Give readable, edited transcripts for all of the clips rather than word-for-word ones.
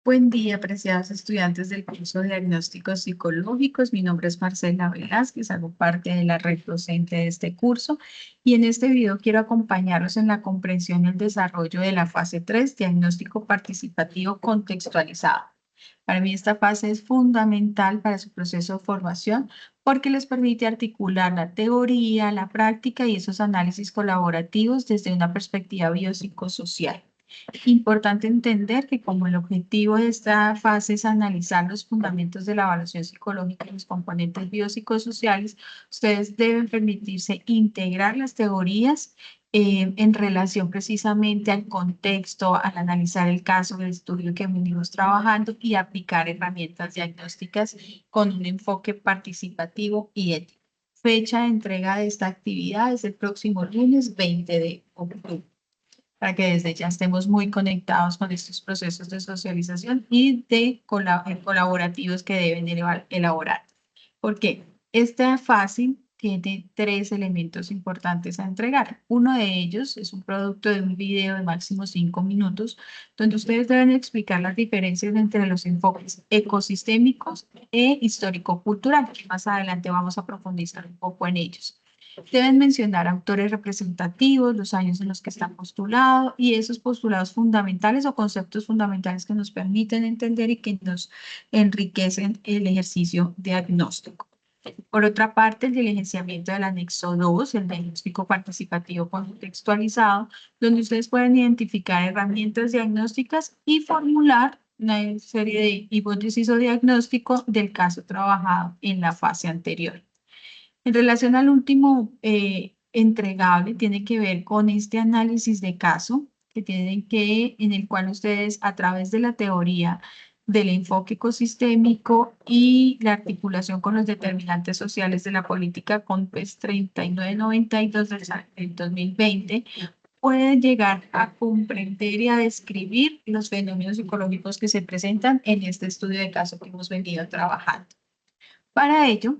Buen día, apreciados estudiantes del curso de Diagnósticos Psicológicos. Mi nombre es Marcela Velázquez, hago parte de la red docente de este curso y en este video quiero acompañarlos en la comprensión y el desarrollo de la fase 3, Diagnóstico Participativo Contextualizado. Para mí esta fase es fundamental para su proceso de formación porque les permite articular la teoría, la práctica y esos análisis colaborativos desde una perspectiva biopsicosocial. Importante entender que como el objetivo de esta fase es analizar los fundamentos de la evaluación psicológica y los componentes biopsicosociales, ustedes deben permitirse integrar las teorías en relación precisamente al contexto, al analizar el caso del estudio que venimos trabajando y aplicar herramientas diagnósticas con un enfoque participativo y ético. Fecha de entrega de esta actividad es el próximo lunes 20 de octubre para que desde ya estemos muy conectados con estos procesos de socialización y de colaborativos que deben elaborar. Porque esta fase tiene tres elementos importantes a entregar. Uno de ellos es un producto de un video de máximo 5 minutos, donde ustedes deben explicar las diferencias entre los enfoques ecosistémicos e histórico-culturales. Más adelante vamos a profundizar un poco en ellos. Deben mencionar autores representativos, los años en los que están postulados y esos postulados fundamentales o conceptos fundamentales que nos permiten entender y que nos enriquecen el ejercicio diagnóstico. Por otra parte, el diligenciamiento del anexo 2, el diagnóstico participativo contextualizado, donde ustedes pueden identificar herramientas diagnósticas y formular una serie de hipótesis o diagnóstico del caso trabajado en la fase anterior. En relación al último entregable, tiene que ver con este análisis de caso en el cual ustedes a través de la teoría del enfoque ecosistémico y la articulación con los determinantes sociales de la política COMPES 3992 del 2020, pueden llegar a comprender y a describir los fenómenos psicológicos que se presentan en este estudio de caso que hemos venido trabajando. Para ello,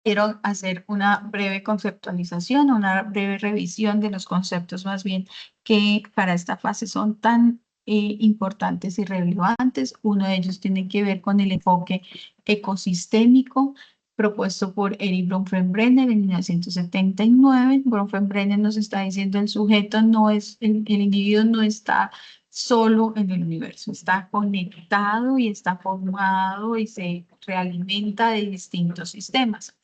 quiero hacer una breve conceptualización, una breve revisión de los conceptos más bien que para esta fase son tan importantes y relevantes. Uno de ellos tiene que ver con el enfoque ecosistémico propuesto por Erich Bronfenbrenner en 1979. Bronfenbrenner nos está diciendo el sujeto no es, el individuo no está solo en el universo, está conectado y está formado y se realimenta de distintos sistemas.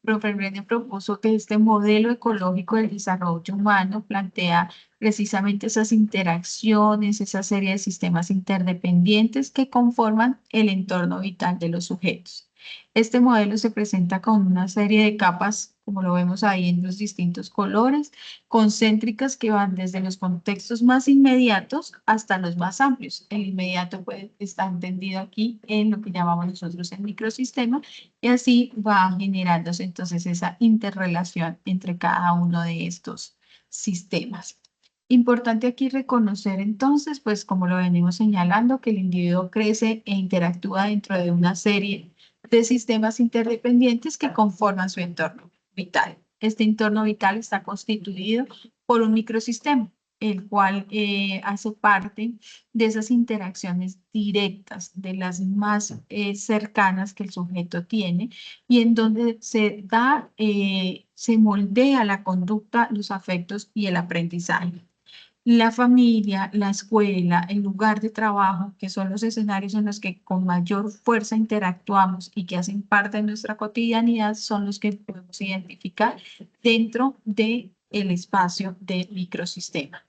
Bronfenbrenner propuso que este modelo ecológico del desarrollo humano plantea precisamente esas interacciones, esa serie de sistemas interdependientes que conforman el entorno vital de los sujetos. Este modelo se presenta con una serie de capas, como lo vemos ahí en los distintos colores, concéntricas que van desde los contextos más inmediatos hasta los más amplios. El inmediato está entendido aquí en lo que llamamos nosotros el microsistema, y así va generándose entonces esa interrelación entre cada uno de estos sistemas. Importante aquí reconocer entonces, pues como lo venimos señalando, que el individuo crece e interactúa dentro de una serie de sistemas interdependientes que conforman su entorno vital. Este entorno vital está constituido por un microsistema, el cual hace parte de esas interacciones directas, de las más cercanas que el sujeto tiene y en donde se moldea la conducta, los afectos y el aprendizaje. La familia, la escuela, el lugar de trabajo, que son los escenarios en los que con mayor fuerza interactuamos y que hacen parte de nuestra cotidianidad, son los que podemos identificar dentro del espacio del microsistema.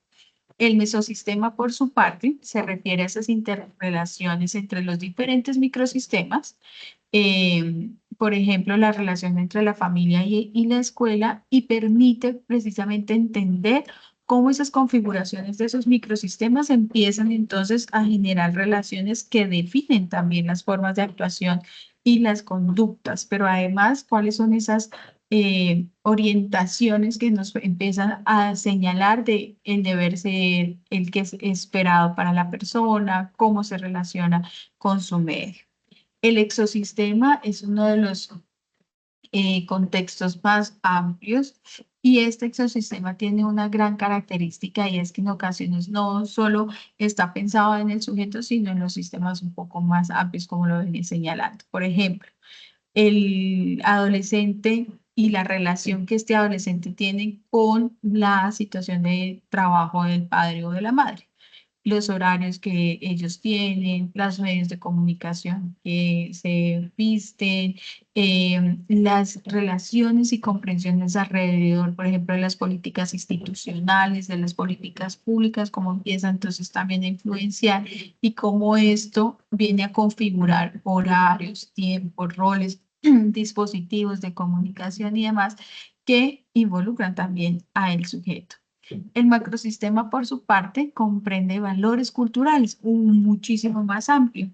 El mesosistema, por su parte, se refiere a esas interrelaciones entre los diferentes microsistemas, por ejemplo, la relación entre la familia y la escuela, y permite precisamente entender cómo esas configuraciones de esos microsistemas empiezan entonces a generar relaciones que definen también las formas de actuación y las conductas, pero además cuáles son esas orientaciones que nos empiezan a señalar de el deber ser, el que es esperado para la persona, cómo se relaciona con su medio. El exosistema es uno de los contextos más amplios Y este ecosistema tiene una gran característica y es que en ocasiones no solo está pensado en el sujeto, sino en los sistemas un poco más amplios, como lo venía señalando. Por ejemplo, el adolescente y la relación que este adolescente tiene con la situación de trabajo del padre o de la madre, los horarios que ellos tienen, los medios de comunicación que se visten, las relaciones y comprensiones alrededor, por ejemplo, de las políticas institucionales, de las políticas públicas, cómo empieza entonces también a influenciar y cómo esto viene a configurar horarios, tiempos, roles, dispositivos de comunicación y demás que involucran también a el sujeto. El macrosistema, por su parte, comprende valores culturales, un muchísimo más amplio.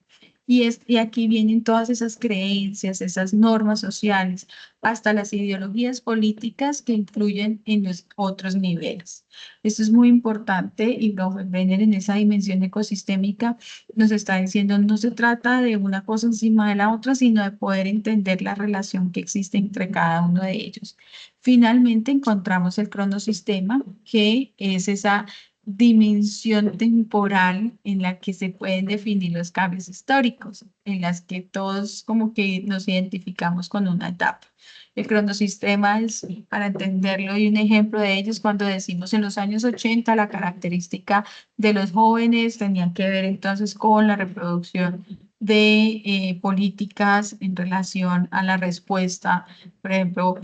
Y aquí vienen todas esas creencias, esas normas sociales, hasta las ideologías políticas que influyen en los otros niveles. Esto es muy importante y Brenner en esa dimensión ecosistémica nos está diciendo, no se trata de una cosa encima de la otra, sino de poder entender la relación que existe entre cada uno de ellos. Finalmente encontramos el cronosistema, que es esa dimensión temporal en la que se pueden definir los cambios históricos, en las que todos como que nos identificamos con una etapa. El cronosistema es, para entenderlo, y un ejemplo de ello es cuando decimos en los años 80 la característica de los jóvenes tenía que ver entonces con la reproducción de políticas en relación a la respuesta, por ejemplo,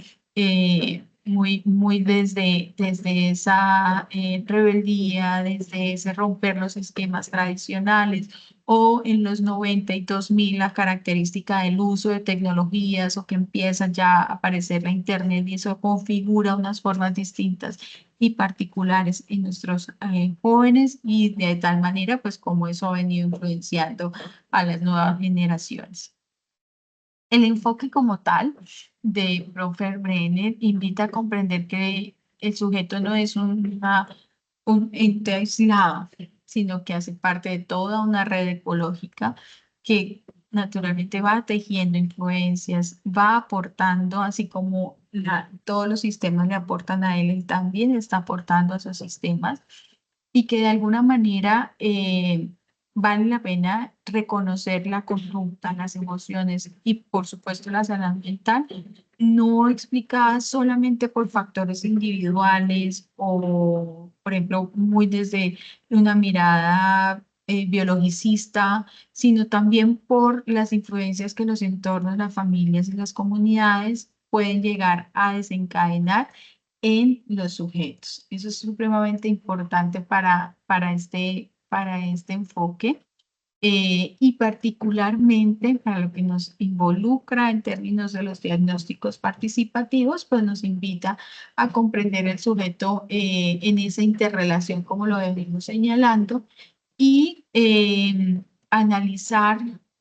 muy desde esa rebeldía, desde ese romper los esquemas tradicionales, o en los 90 y 2000 la característica del uso de tecnologías o que empieza ya a aparecer la Internet y eso configura unas formas distintas y particulares en nuestros jóvenes y de tal manera pues como eso ha venido influenciando a las nuevas generaciones. El enfoque como tal de Profer Brenner invita a comprender que el sujeto no es un ente aislado, sino que hace parte de toda una red ecológica que naturalmente va tejiendo influencias, va aportando, así como todos los sistemas le aportan a él, él también está aportando a esos sistemas y que de alguna manera vale la pena reconocer la conducta, las emociones y por supuesto la salud mental, no explicada solamente por factores individuales o, por ejemplo, muy desde una mirada biologicista, sino también por las influencias que los entornos, las familias y las comunidades pueden llegar a desencadenar en los sujetos. Eso es supremamente importante para este enfoque y particularmente para lo que nos involucra en términos de los diagnósticos participativos, pues nos invita a comprender el sujeto en esa interrelación, como lo venimos señalando, y analizar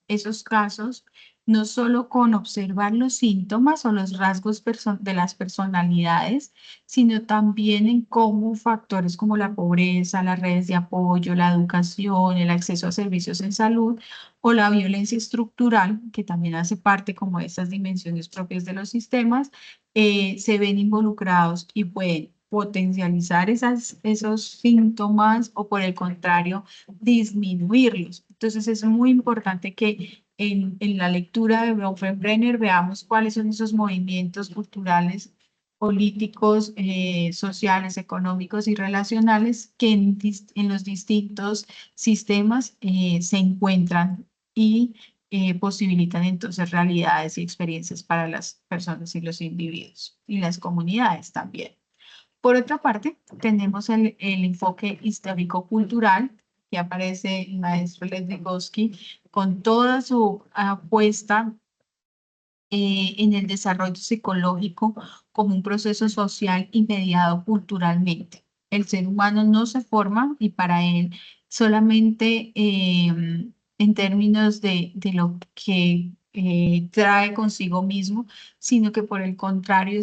esos casos no solo con observar los síntomas o los rasgos de las personalidades, sino también en cómo factores como la pobreza, las redes de apoyo, la educación, el acceso a servicios en salud o la violencia estructural, que también hace parte como de esas dimensiones propias de los sistemas, se ven involucrados y pueden potencializar esos síntomas o por el contrario, disminuirlos. Entonces es muy importante que en la lectura de Brenner veamos cuáles son esos movimientos culturales, políticos, sociales, económicos y relacionales que en los distintos sistemas se encuentran y posibilitan entonces realidades y experiencias para las personas y los individuos y las comunidades también. Por otra parte, tenemos el enfoque histórico-cultural que aparece el maestro Lev Vygotsky con toda su apuesta en el desarrollo psicológico como un proceso social y mediado culturalmente. El ser humano no se forma y para él solamente en términos de lo que trae consigo mismo, sino que por el contrario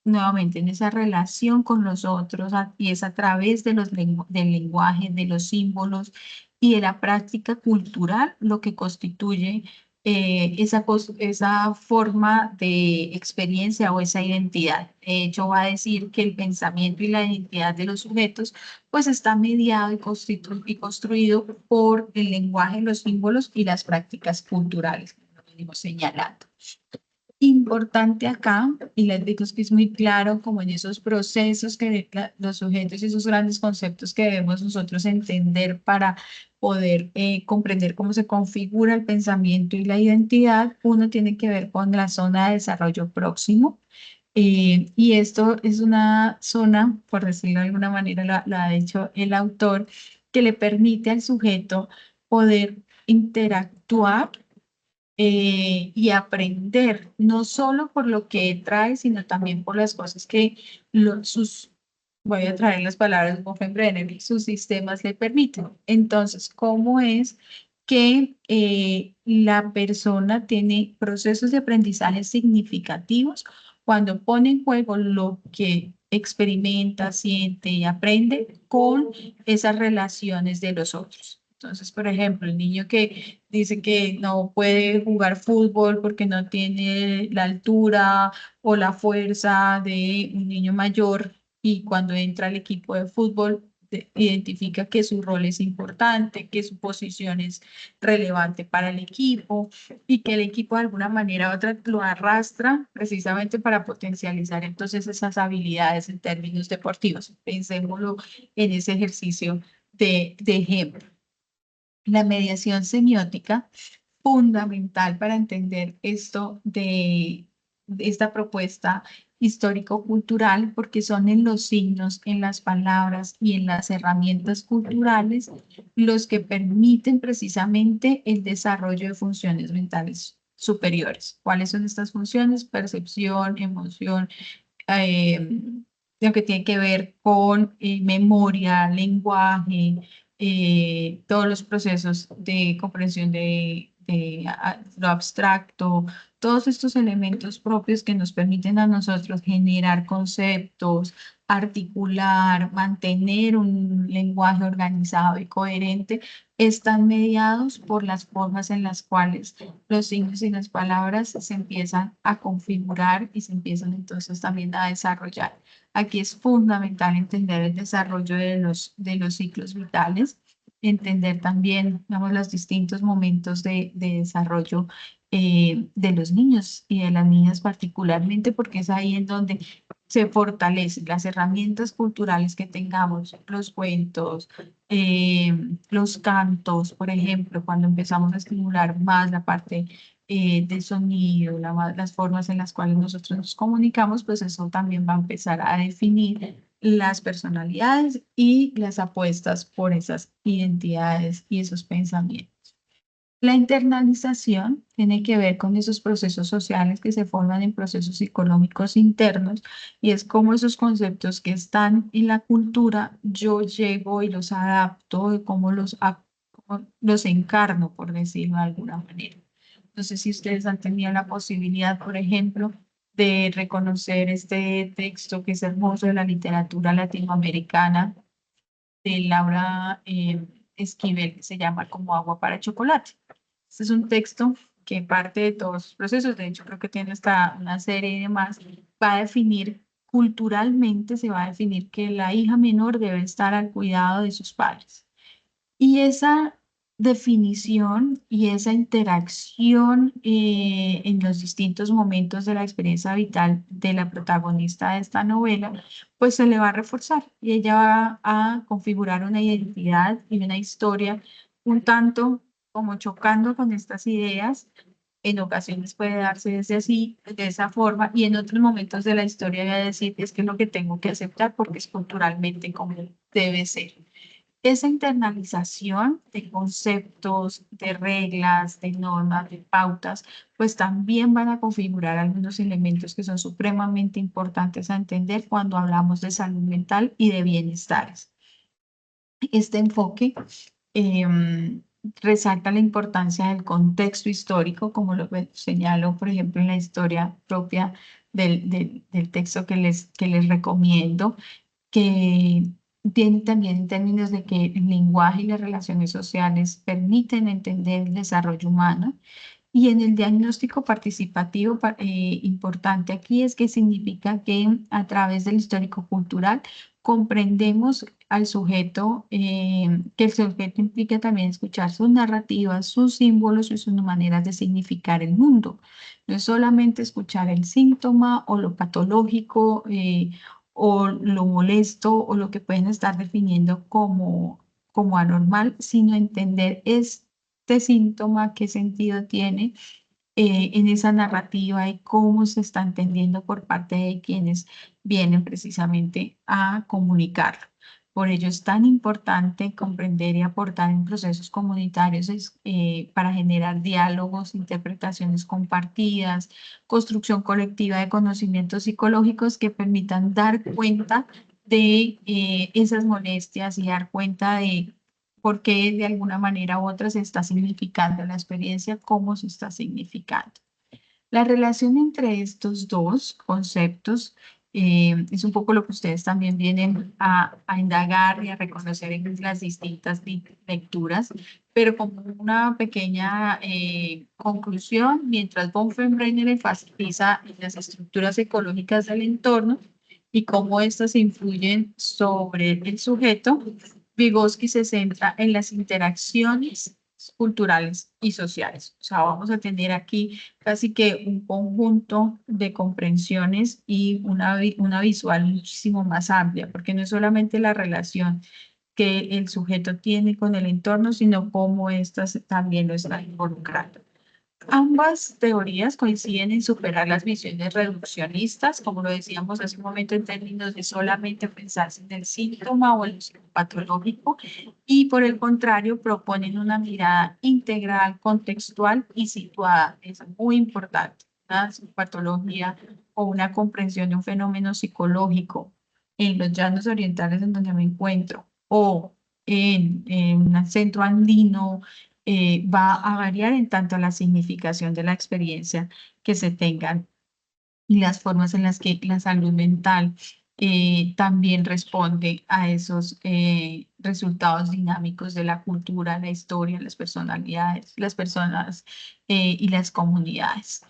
nuevamente en esa relación con los otros y es a través de del lenguaje, de los símbolos y de la práctica cultural lo que constituye esa forma de experiencia o esa identidad. De hecho, va a decir que el pensamiento y la identidad de los sujetos pues está mediado y construido por el lenguaje, los símbolos y las prácticas culturales, como lo venimos señalando. Importante acá, y les digo que es muy claro como en esos procesos que los sujetos y esos grandes conceptos que debemos nosotros entender para poder comprender cómo se configura el pensamiento y la identidad, uno tiene que ver con la zona de desarrollo próximo. Y esto es una zona, por decirlo de alguna manera, lo ha dicho el autor, que le permite al sujeto poder interactuar y aprender, no solo por lo que trae, sino también por las cosas que voy a traer las palabras de Hoffenbrenner, sus sistemas le permiten. Entonces, ¿cómo es que la persona tiene procesos de aprendizaje significativos cuando pone en juego lo que experimenta, siente y aprende con esas relaciones de los otros? Entonces, por ejemplo, el niño que dice que no puede jugar fútbol porque no tiene la altura o la fuerza de un niño mayor, y cuando entra al equipo de fútbol identifica que su rol es importante, que su posición es relevante para el equipo y que el equipo de alguna manera u otra lo arrastra precisamente para potencializar entonces esas habilidades en términos deportivos. Pensémoslo en ese ejercicio de ejemplo. La mediación semiótica, fundamental para entender esto de esta propuesta histórico-cultural, porque son en los signos, en las palabras y en las herramientas culturales los que permiten precisamente el desarrollo de funciones mentales superiores. ¿Cuáles son estas funciones? Percepción, emoción, eh, lo que tiene que ver con memoria, lenguaje, todos los procesos de comprensión de lo abstracto, todos estos elementos propios que nos permiten a nosotros generar conceptos, articular, mantener un lenguaje organizado y coherente, están mediados por las formas en las cuales los signos y las palabras se empiezan a configurar y se empiezan entonces también a desarrollar. Aquí es fundamental entender el desarrollo de los ciclos vitales, entender también, digamos, los distintos momentos de desarrollo de los niños y de las niñas particularmente, porque es ahí en donde se fortalecen las herramientas culturales que tengamos, los cuentos, los cantos, por ejemplo, cuando empezamos a estimular más la parte del sonido, las formas en las cuales nosotros nos comunicamos, pues eso también va a empezar a definir las personalidades y las apuestas por esas identidades y esos pensamientos. La internalización tiene que ver con esos procesos sociales que se forman en procesos psicológicos internos, y es como esos conceptos que están en la cultura, yo llego y los adapto, y cómo los encarno, por decirlo de alguna manera. No sé si ustedes han tenido la posibilidad, por ejemplo, de reconocer este texto que es hermoso de la literatura latinoamericana de Laura Esquivel, que se llama Como agua para chocolate. Este es un texto que parte de todos los procesos, de hecho creo que tiene hasta una serie y demás, va a definir culturalmente, se va a definir que la hija menor debe estar al cuidado de sus padres. Y esa definición y esa interacción en los distintos momentos de la experiencia vital de la protagonista de esta novela, pues se le va a reforzar y ella va a configurar una identidad y una historia un tanto como chocando con estas ideas. En ocasiones puede darse desde así, de esa forma, y en otros momentos de la historia voy a decir, es que es lo que tengo que aceptar porque es culturalmente como debe ser. Esa internalización de conceptos, de reglas, de normas, de pautas, pues también van a configurar algunos elementos que son supremamente importantes a entender cuando hablamos de salud mental y de bienestares. Este enfoque resalta la importancia del contexto histórico, como lo señalo, por ejemplo, en la historia propia del texto que les recomiendo, que tiene también en términos de que el lenguaje y las relaciones sociales permiten entender el desarrollo humano Y en el diagnóstico participativo, importante aquí es que significa que a través del histórico cultural comprendemos al sujeto, que el sujeto implica también escuchar sus narrativas, sus símbolos y sus maneras de significar el mundo. No es solamente escuchar el síntoma o lo patológico, o lo molesto o lo que pueden estar definiendo como anormal, sino entender este síntoma, qué sentido tiene, en esa narrativa y cómo se está entendiendo por parte de quienes vienen precisamente a comunicarlo. Por ello es tan importante comprender y aportar en procesos comunitarios, para generar diálogos, interpretaciones compartidas, construcción colectiva de conocimientos psicológicos que permitan dar cuenta de, esas molestias y dar cuenta de por qué de alguna manera u otra se está significando la experiencia, cómo se está significando. La relación entre estos dos conceptos, es un poco lo que ustedes también vienen a indagar y a reconocer en las distintas lecturas, pero como una pequeña, conclusión, mientras Bonhoeffer enfatiza en las estructuras ecológicas del entorno y cómo éstas influyen sobre el sujeto, Vygotsky se centra en las interacciones culturales y sociales. O sea, vamos a tener aquí casi que un conjunto de comprensiones y una visual muchísimo más amplia, porque no es solamente la relación que el sujeto tiene con el entorno, sino cómo éstas también lo están involucrando. Ambas teorías coinciden en superar las visiones reduccionistas, como lo decíamos hace un momento, en términos de solamente pensarse en el síntoma o en lo patológico, y por el contrario proponen una mirada integral, contextual y situada. Es muy importante. Una patología o una comprensión de un fenómeno psicológico en los llanos orientales en donde me encuentro, o en un centro andino, va a variar en tanto a la significación de la experiencia que se tengan y las formas en las que la salud mental, también responde a esos, resultados dinámicos de la cultura, la historia, las personalidades, las personas, y las comunidades.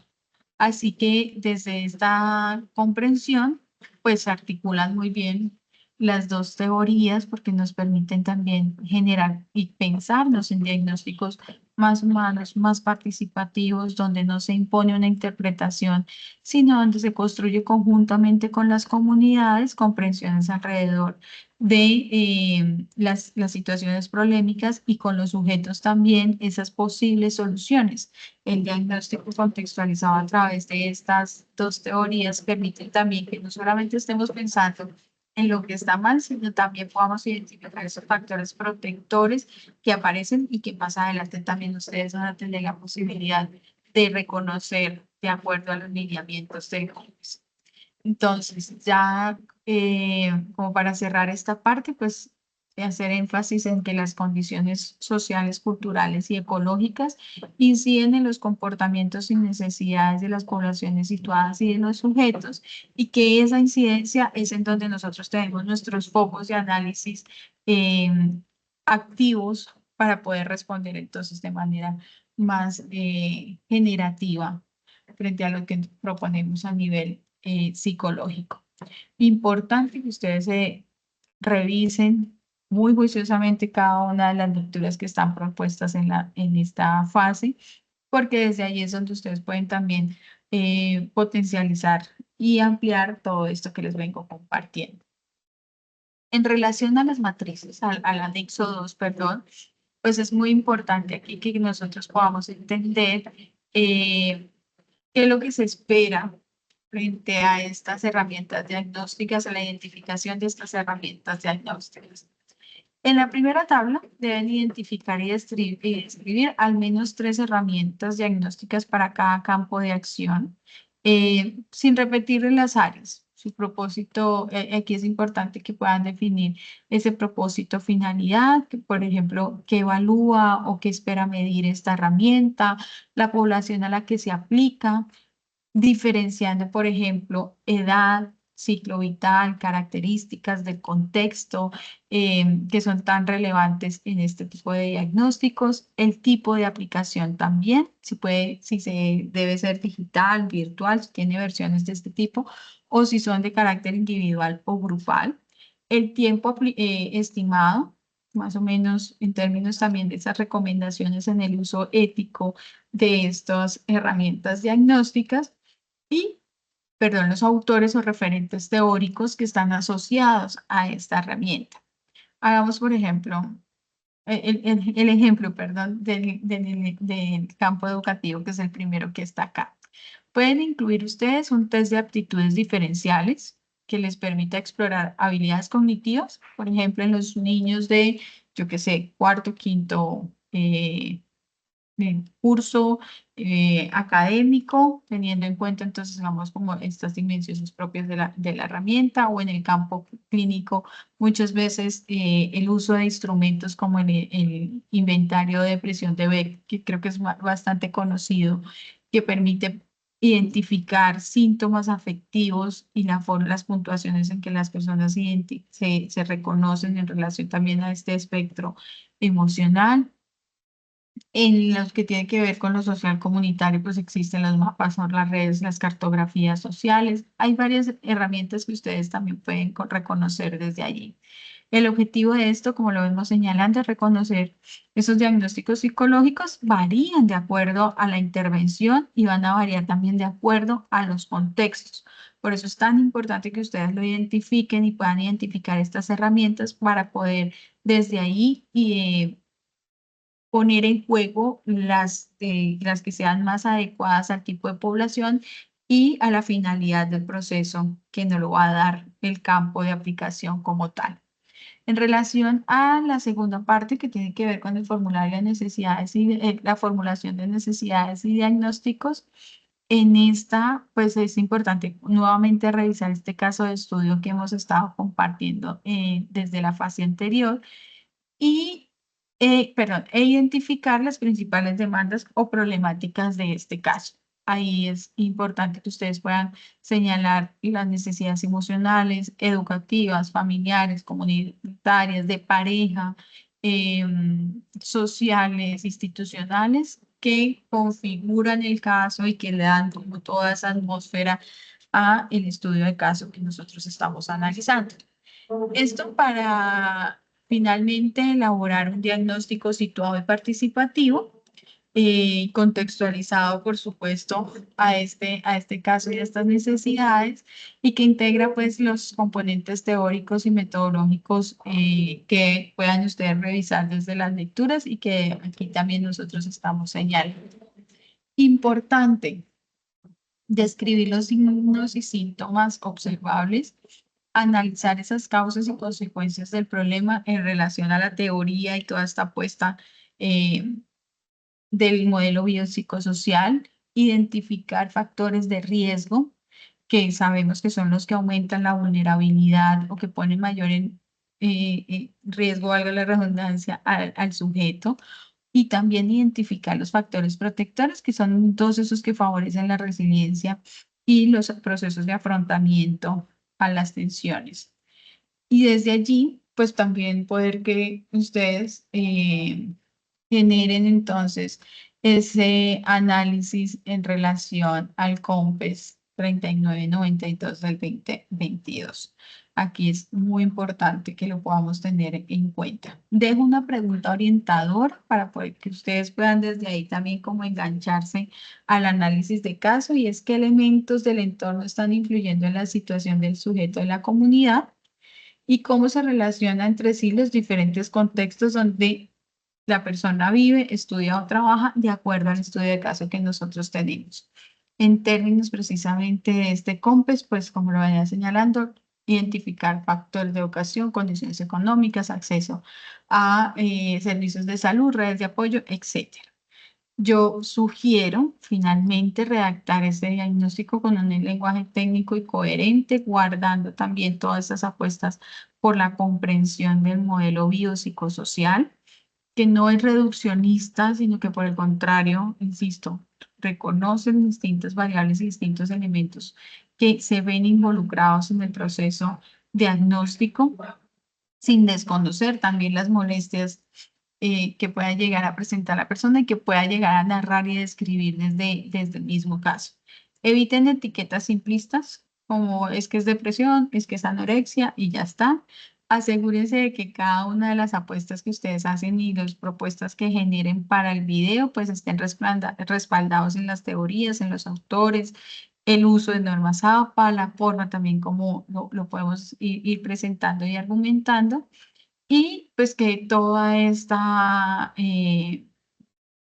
Así que desde esta comprensión, pues se articulan muy bien las dos teorías porque nos permiten también generar y pensarnos en diagnósticos más humanos, más participativos, donde no se impone una interpretación, sino donde se construye conjuntamente con las comunidades comprensiones alrededor de, las situaciones polémicas y con los sujetos también esas posibles soluciones. El diagnóstico contextualizado a través de estas dos teorías permite también que no solamente estemos pensando en lo que está mal, sino también podamos identificar esos factores protectores que aparecen y que más adelante también ustedes van a tener la posibilidad de reconocer de acuerdo a los lineamientos del COMEX. Entonces, ya, como para cerrar esta parte, pues hacer énfasis en que las condiciones sociales, culturales y ecológicas inciden en los comportamientos y necesidades de las poblaciones situadas y de los sujetos, y que esa incidencia es en donde nosotros tenemos nuestros focos de análisis, eh, activos para poder responder entonces de manera más, generativa frente a lo que proponemos a nivel, psicológico. Importante que ustedes se revisen muy juiciosamente cada una de las lecturas que están propuestas en esta fase, porque desde ahí es donde ustedes pueden también, potencializar y ampliar todo esto que les vengo compartiendo. En relación a las matrices, al anexo 2, perdón, pues es muy importante aquí que nosotros podamos entender, qué es lo que se espera frente a estas herramientas diagnósticas, a la identificación de estas herramientas diagnósticas. En la primera tabla deben identificar y describir al menos 3 herramientas diagnósticas para cada campo de acción, sin repetir en las áreas. Su propósito, aquí es importante que puedan definir ese propósito, finalidad, que por ejemplo, qué evalúa o qué espera medir esta herramienta, la población a la que se aplica, diferenciando, por ejemplo, edad, ciclo vital, características del contexto que son tan relevantes en este tipo de diagnósticos, el tipo de aplicación también, si se debe ser digital, virtual, si tiene versiones de este tipo, o si son de carácter individual o grupal, el tiempo estimado, más o menos en términos también de esas recomendaciones en el uso ético de estas herramientas diagnósticas y, perdón, los autores o referentes teóricos que están asociados a esta herramienta. Hagamos, por ejemplo, el ejemplo, perdón, del campo educativo, que es el primero que está acá. Pueden incluir ustedes un test de aptitudes diferenciales que les permita explorar habilidades cognitivas, por ejemplo, en los niños de, yo qué sé, cuarto, quinto curso académico, teniendo en cuenta entonces, digamos, como estas dimensiones propias de la herramienta, o en el campo clínico, muchas veces el uso de instrumentos como el inventario de presión de Beck, que creo que es bastante conocido, que permite identificar síntomas afectivos y las puntuaciones en que las personas se reconocen en relación también a este espectro emocional. En los que tienen que ver con lo social comunitario, pues existen los mapas o las redes, las cartografías sociales. Hay varias herramientas que ustedes también pueden reconocer desde allí. El objetivo de esto, como lo vemos señalando, es reconocer esos diagnósticos psicológicos varían de acuerdo a la intervención y van a variar también de acuerdo a los contextos. Por eso es tan importante que ustedes lo identifiquen y puedan identificar estas herramientas para poder desde ahí poner en juego las que sean más adecuadas al tipo de población y a la finalidad del proceso que nos lo va a dar el campo de aplicación como tal. En relación a la segunda parte que tiene que ver con el formulario de necesidades y la formulación de necesidades y diagnósticos, en esta pues es importante nuevamente revisar este caso de estudio que hemos estado compartiendo desde la fase anterior y, identificar las principales demandas o problemáticas de este caso. Ahí es importante que ustedes puedan señalar las necesidades emocionales, educativas, familiares, comunitarias, de pareja, sociales, institucionales, que configuran el caso y que le dan como toda esa atmósfera a el estudio de caso que nosotros estamos analizando. Esto para finalmente elaborar un diagnóstico situado y participativo, contextualizado, por supuesto, a este caso y a estas necesidades, y que integra pues los componentes teóricos y metodológicos que puedan ustedes revisar desde las lecturas y que aquí también nosotros estamos señalando. Importante, describir los signos y síntomas observables, analizar esas causas y consecuencias del problema en relación a la teoría y toda esta apuesta eh, del modelo biopsicosocial, identificar factores de riesgo que sabemos que son los que aumentan la vulnerabilidad o que ponen mayor riesgo, valga la redundancia, al sujeto, y también identificar los factores protectores, que son todos esos que favorecen la resiliencia y los procesos de afrontamiento a las tensiones. Y desde allí, pues también poder que ustedes generen entonces ese análisis en relación al COMPES 3992 del 2022. Aquí es muy importante que lo podamos tener en cuenta. Dejo una pregunta orientador para que ustedes puedan desde ahí también como engancharse al análisis de caso, y es qué elementos del entorno están influyendo en la situación del sujeto de la comunidad y cómo se relaciona entre sí los diferentes contextos donde la persona vive, estudia o trabaja de acuerdo al estudio de caso que nosotros tenemos. En términos precisamente de este COMPES, pues como lo venía señalando, identificar factores de educación, condiciones económicas, acceso a servicios de salud, redes de apoyo, etcétera. Yo sugiero finalmente redactar este diagnóstico con un lenguaje técnico y coherente, guardando también todas esas apuestas por la comprensión del modelo biopsicosocial, que no es reduccionista, sino que por el contrario, insisto, reconoce distintas variables y distintos elementos que se ven involucrados en el proceso diagnóstico sin desconocer también las molestias que pueda llegar a presentar la persona y que pueda llegar a narrar y describir desde el mismo caso. Eviten etiquetas simplistas como es que es depresión, es que es anorexia y ya está. Asegúrense de que cada una de las apuestas que ustedes hacen y las propuestas que generen para el video pues estén respaldados en las teorías, en los autores, el uso de normas APA, la forma también como lo podemos ir presentando y argumentando, y pues que toda esta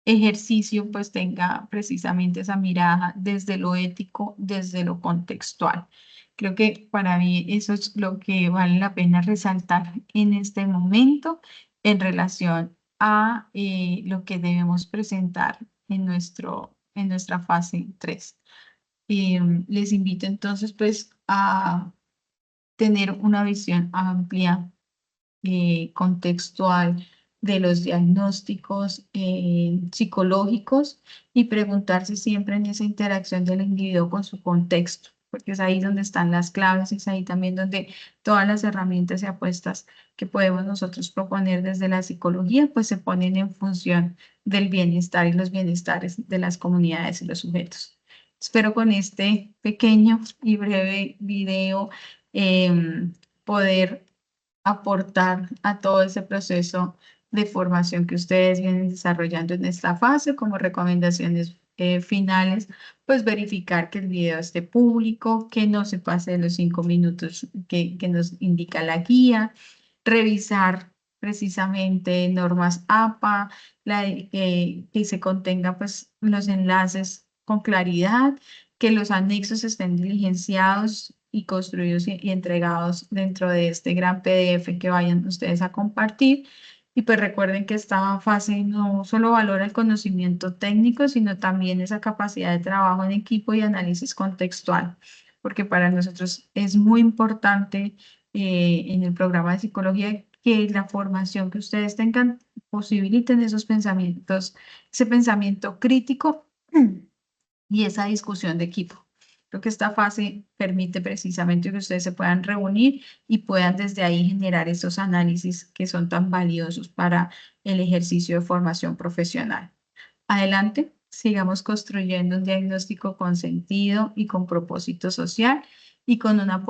ejercicio pues tenga precisamente esa mirada desde lo ético, desde lo contextual. Creo que para mí eso es lo que vale la pena resaltar en este momento en relación a lo que debemos presentar en nuestra fase 3. Les invito entonces pues a tener una visión amplia, contextual de los diagnósticos psicológicos y preguntarse siempre en esa interacción del individuo con su contexto, porque es ahí donde están las claves, es ahí también donde todas las herramientas y apuestas que podemos nosotros proponer desde la psicología, pues se ponen en función del bienestar y los bienestares de las comunidades y los sujetos. Espero con este pequeño y breve video poder aportar a todo ese proceso de formación que ustedes vienen desarrollando en esta fase como recomendaciones finales, pues verificar que el video esté público, que no se pase de los 5 minutos que nos indica la guía, revisar precisamente normas APA, que se contenga pues los enlaces con claridad, que los anexos estén diligenciados y construidos y entregados dentro de este gran PDF que vayan ustedes a compartir. Y pues recuerden que esta fase no solo valora el conocimiento técnico, sino también esa capacidad de trabajo en equipo y análisis contextual, porque para nosotros es muy importante en el programa de psicología que la formación que ustedes tengan posibiliten esos pensamientos, ese pensamiento crítico y esa discusión de equipo. Creo que esta fase permite precisamente que ustedes se puedan reunir y puedan desde ahí generar esos análisis que son tan valiosos para el ejercicio de formación profesional. Adelante, sigamos construyendo un diagnóstico con sentido y con propósito social y con una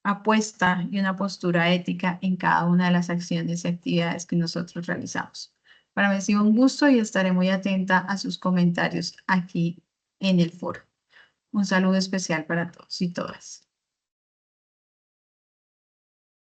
apuesta y una postura ética en cada una de las acciones y actividades que nosotros realizamos. Para mí ha sido un gusto y estaré muy atenta a sus comentarios aquí en el foro. Un saludo especial para todos y todas.